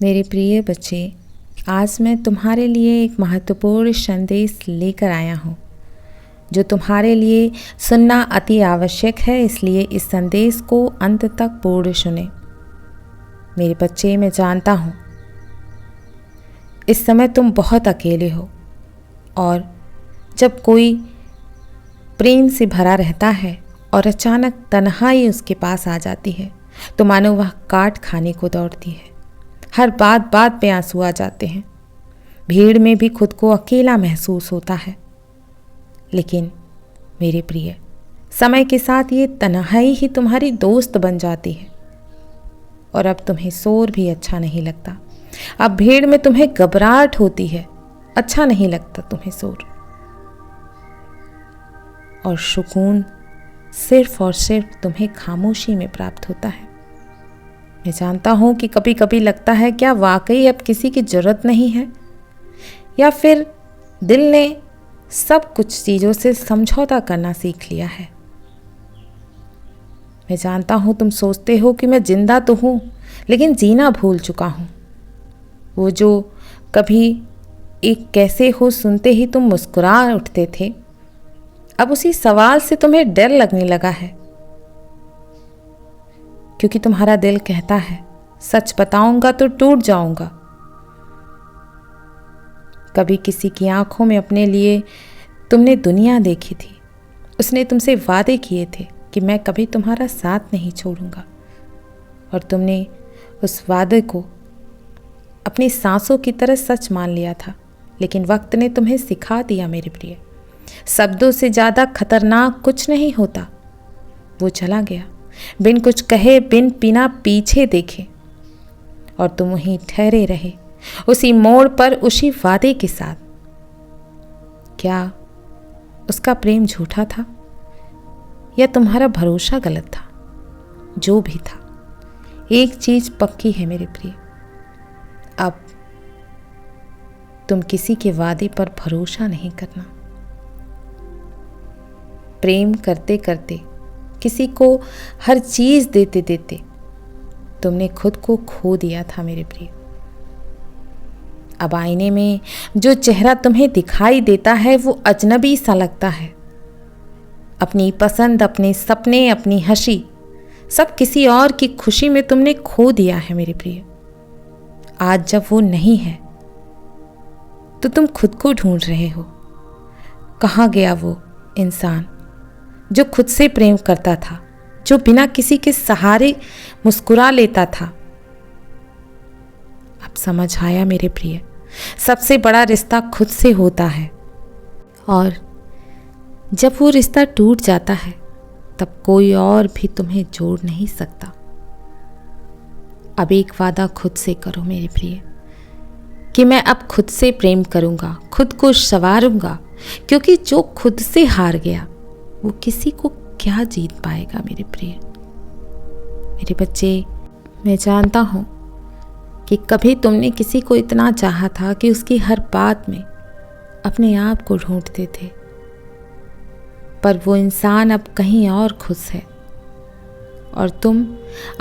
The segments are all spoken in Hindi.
मेरे प्रिय बच्चे, आज मैं तुम्हारे लिए एक महत्वपूर्ण संदेश लेकर आया हूँ जो तुम्हारे लिए सुनना अति आवश्यक है। इसलिए इस संदेश को अंत तक पूर्ण सुने। मेरे बच्चे, मैं जानता हूँ इस समय तुम बहुत अकेले हो, और जब कोई प्रेम से भरा रहता है और अचानक तन्हाई उसके पास आ जाती है तो मानो वह काट खाने को दौड़ती है। हर बात बात पे आंसू आ जाते हैं। भीड़ में भी खुद को अकेला महसूस होता है। लेकिन मेरे प्रिय, समय के साथ ये तन्हाई ही तुम्हारी दोस्त बन जाती है। और अब तुम्हें शोर भी अच्छा नहीं लगता। अब भीड़ में तुम्हें घबराहट होती है, अच्छा नहीं लगता तुम्हें शोर। और सुकून सिर्फ और सिर्फ तुम्हें खामोशी में प्राप्त होता है। मैं जानता हूं कि कभी कभी लगता है क्या वाकई अब किसी की जरूरत नहीं है, या फिर दिल ने सब कुछ चीज़ों से समझौता करना सीख लिया है। मैं जानता हूं तुम सोचते हो कि मैं जिंदा तो हूं लेकिन जीना भूल चुका हूं। वो जो कभी एक कैसे हो सुनते ही तुम मुस्कुरा उठते थे, अब उसी सवाल से तुम्हें डर लगने लगा है, क्योंकि तुम्हारा दिल कहता है सच बताऊंगा तो टूट जाऊंगा। कभी किसी की आंखों में अपने लिए तुमने दुनिया देखी थी। उसने तुमसे वादे किए थे कि मैं कभी तुम्हारा साथ नहीं छोड़ूंगा, और तुमने उस वादे को अपनी सांसों की तरह सच मान लिया था। लेकिन वक्त ने तुम्हें सिखा दिया मेरे प्रिय, शब्दों से ज़्यादा खतरनाक कुछ नहीं होता। वो चला गया बिन कुछ कहे, बिन बिना पीछे देखे, और तुम वहीं ठहरे रहे उसी मोड़ पर उसी वादे के साथ। क्या उसका प्रेम झूठा था या तुम्हारा भरोसा गलत था? जो भी था, एक चीज पक्की है मेरे प्रिय, अब तुम किसी के वादे पर भरोसा नहीं करना। प्रेम करते करते, किसी को हर चीज देते देते तुमने खुद को खो दिया था मेरे प्रिय। अब आईने में जो चेहरा तुम्हें दिखाई देता है वो अजनबी सा लगता है। अपनी पसंद, अपने सपने, अपनी हंसी, सब किसी और की खुशी में तुमने खो दिया है मेरे प्रिय। आज जब वो नहीं है तो तुम खुद को ढूंढ रहे हो। कहाँ गया वो इंसान जो खुद से प्रेम करता था, जो बिना किसी के सहारे मुस्कुरा लेता था? अब समझ आया मेरे प्रिय, सबसे बड़ा रिश्ता खुद से होता है, और जब वो रिश्ता टूट जाता है तब कोई और भी तुम्हें जोड़ नहीं सकता। अब एक वादा खुद से करो मेरे प्रिय कि मैं अब खुद से प्रेम करूंगा, खुद को संवारूंगा, क्योंकि जो खुद से हार गया वो किसी को क्या जीत पाएगा मेरे प्रिय। मेरे बच्चे, मैं जानता हूं कि कभी तुमने किसी को इतना चाहा था कि उसकी हर बात में अपने आप को ढूंढते थे, पर वो इंसान अब कहीं और खुश है, और तुम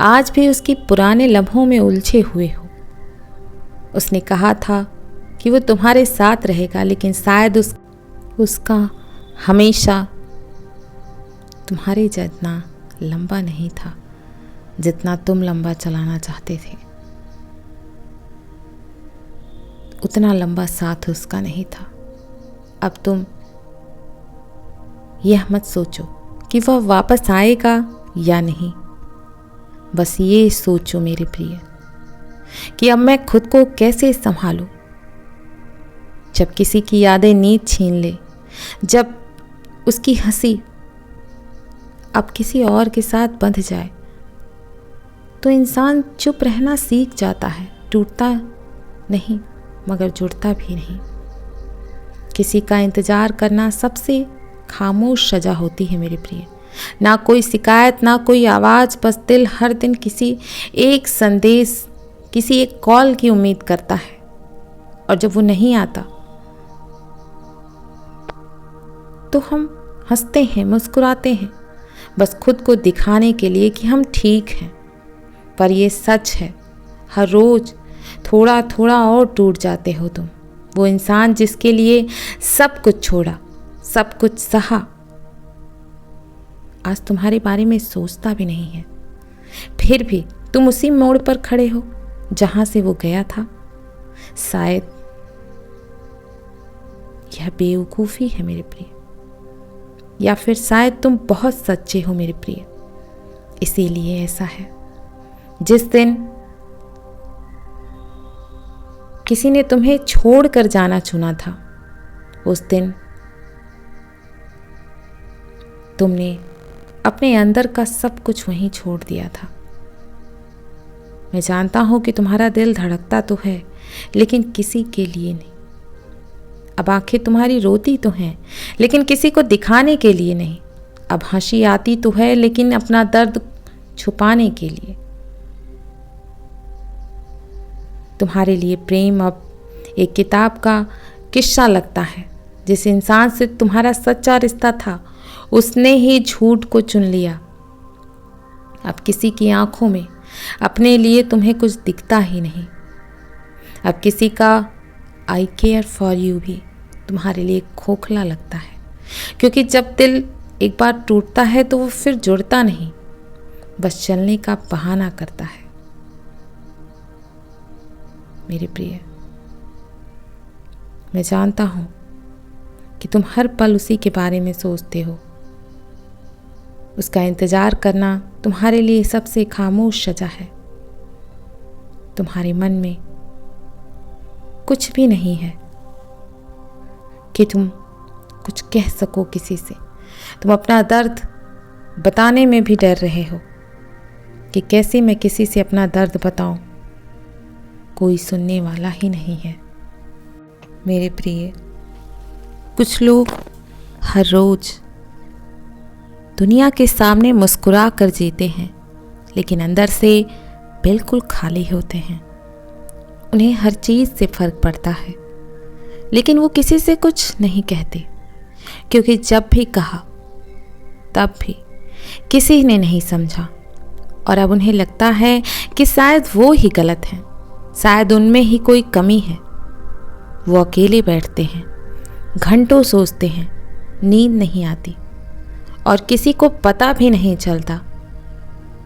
आज भी उसकी पुराने लम्हों में उलझे हुए हो। उसने कहा था कि वो तुम्हारे साथ रहेगा, लेकिन शायद उसका हमेशा तुम्हारे जितना लंबा नहीं था जितना तुम लंबा चलाना चाहते थे। उतना लंबा साथ उसका नहीं था। अब तुम यह मत सोचो कि वह वापस आएगा या नहीं। बस ये सोचो मेरे प्रिय कि अब मैं खुद को कैसे संभालूं। जब किसी की यादें नींद छीन ले, जब उसकी हंसी अब किसी और के साथ बंध जाए, तो इंसान चुप रहना सीख जाता है। टूटता नहीं मगर जुड़ता भी नहीं। किसी का इंतजार करना सबसे खामोश सजा होती है मेरे प्रिय। ना कोई शिकायत, ना कोई आवाज़, बस दिल हर दिन किसी एक संदेश, किसी एक कॉल की उम्मीद करता है, और जब वो नहीं आता तो हम हंसते हैं, मुस्कुराते हैं, बस खुद को दिखाने के लिए कि हम ठीक हैं। पर ये सच है, हर रोज थोड़ा थोड़ा और टूट जाते हो तुम। वो इंसान जिसके लिए सब कुछ छोड़ा, सब कुछ सहा, आज तुम्हारे बारे में सोचता भी नहीं है। फिर भी तुम उसी मोड़ पर खड़े हो जहां से वो गया था। शायद यह बेवकूफ़ी है मेरे प्रिय, या फिर शायद तुम बहुत सच्चे हो मेरे प्रिय, इसीलिए ऐसा है। जिस दिन किसी ने तुम्हें छोड़कर जाना चुना था, उस दिन तुमने अपने अंदर का सब कुछ वहीं छोड़ दिया था। मैं जानता हूं कि तुम्हारा दिल धड़कता तो है, लेकिन किसी के लिए नहीं। अब आंखें तुम्हारी रोती तो हैं, लेकिन किसी को दिखाने के लिए नहीं। अब हंसी आती तो है, लेकिन अपना दर्द छुपाने के लिए। तुम्हारे लिए प्रेम अब एक किताब का किस्सा लगता है। जिस इंसान से तुम्हारा सच्चा रिश्ता था, उसने ही झूठ को चुन लिया। अब किसी की आंखों में अपने लिए तुम्हें कुछ दिखता ही नहीं। अब किसी का आई केयर फॉर यू भी तुम्हारे लिए खोखला लगता है, क्योंकि जब दिल एक बार टूटता है तो वो फिर जुड़ता नहीं, बस चलने का बहाना करता है। मेरे प्रिय, मैं जानता हूं कि तुम हर पल उसी के बारे में सोचते हो। उसका इंतजार करना तुम्हारे लिए सबसे खामोश सजा है। तुम्हारे मन में कुछ भी नहीं है कि तुम कुछ कह सको किसी से। तुम अपना दर्द बताने में भी डर रहे हो कि कैसे मैं किसी से अपना दर्द बताऊं, कोई सुनने वाला ही नहीं है। मेरे प्रिय, कुछ लोग हर रोज दुनिया के सामने मुस्कुरा कर जीते हैं, लेकिन अंदर से बिल्कुल खाली होते हैं। उन्हें हर चीज़ से फर्क पड़ता है, लेकिन वो किसी से कुछ नहीं कहते, क्योंकि जब भी कहा तब भी किसी ने नहीं समझा। और अब उन्हें लगता है कि शायद वो ही गलत हैं, शायद उनमें ही कोई कमी है। वो अकेले बैठते हैं, घंटों सोचते हैं, नींद नहीं आती और किसी को पता भी नहीं चलता।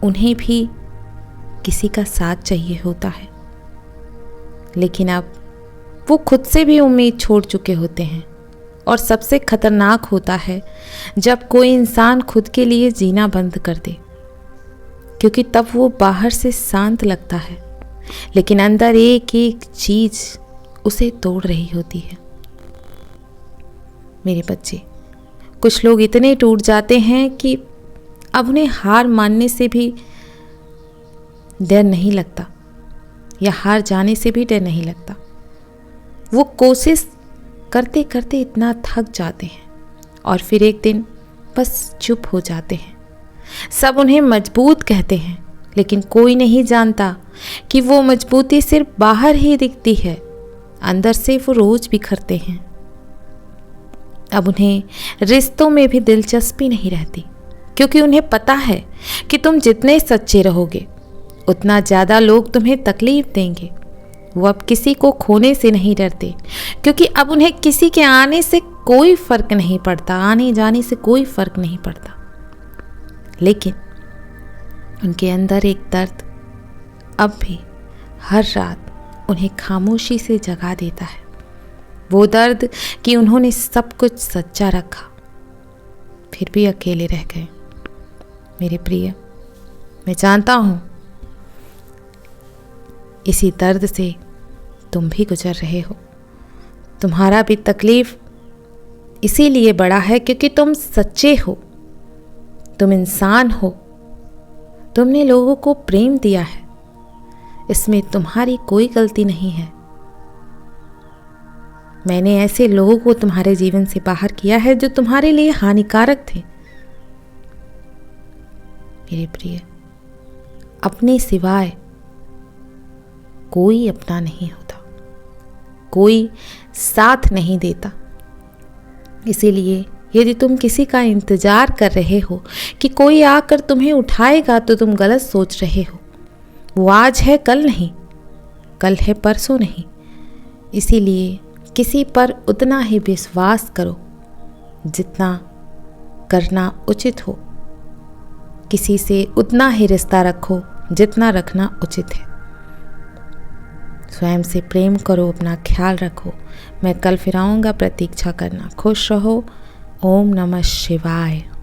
उन्हें भी किसी का साथ चाहिए होता है, लेकिन अब वो खुद से भी उम्मीद छोड़ चुके होते हैं। और सबसे खतरनाक होता है जब कोई इंसान खुद के लिए जीना बंद कर दे, क्योंकि तब वो बाहर से शांत लगता है, लेकिन अंदर एक एक चीज उसे तोड़ रही होती है। मेरे बच्चे, कुछ लोग इतने टूट जाते हैं कि अब उन्हें हार मानने से भी डर नहीं लगता, या हार जाने से भी डर नहीं लगता। वो कोशिश करते करते इतना थक जाते हैं और फिर एक दिन बस चुप हो जाते हैं। सब उन्हें मजबूत कहते हैं, लेकिन कोई नहीं जानता कि वो मजबूती सिर्फ बाहर ही दिखती है, अंदर से वो रोज बिखरते हैं। अब उन्हें रिश्तों में भी दिलचस्पी नहीं रहती, क्योंकि उन्हें पता है कि तुम जितने सच्चे रहोगे उतना ज़्यादा लोग तुम्हें तकलीफ देंगे। वो अब किसी को खोने से नहीं डरते, क्योंकि अब उन्हें किसी के आने से कोई फर्क नहीं पड़ता, आने जाने से कोई फर्क नहीं पड़ता। लेकिन उनके अंदर एक दर्द अब भी हर रात उन्हें खामोशी से जगा देता है। वो दर्द कि उन्होंने सब कुछ सच्चा रखा, फिर भी अकेले रह गए। मेरे प्रिय, मैं जानता हूं इसी दर्द से तुम भी गुजर रहे हो। तुम्हारा भी तकलीफ इसीलिए बड़ा है क्योंकि तुम सच्चे हो, तुम इंसान हो, तुमने लोगों को प्रेम दिया है, इसमें तुम्हारी कोई गलती नहीं है। मैंने ऐसे लोगों को तुम्हारे जीवन से बाहर किया है जो तुम्हारे लिए हानिकारक थे। मेरे प्रिय, अपने सिवाय कोई अपना नहीं होता, कोई साथ नहीं देता। इसीलिए यदि तुम किसी का इंतजार कर रहे हो कि कोई आकर तुम्हें उठाएगा, तो तुम गलत सोच रहे हो। वो आज है, कल नहीं। कल है परसों नहीं। इसीलिए किसी पर उतना ही विश्वास करो जितना करना उचित हो। किसी से उतना ही रिश्ता रखो जितना रखना उचित है। स्वयं से प्रेम करो, अपना ख्याल रखो। मैं कल फिर आऊँगा, प्रतीक्षा करना। खुश रहो। ओम नमः शिवाय।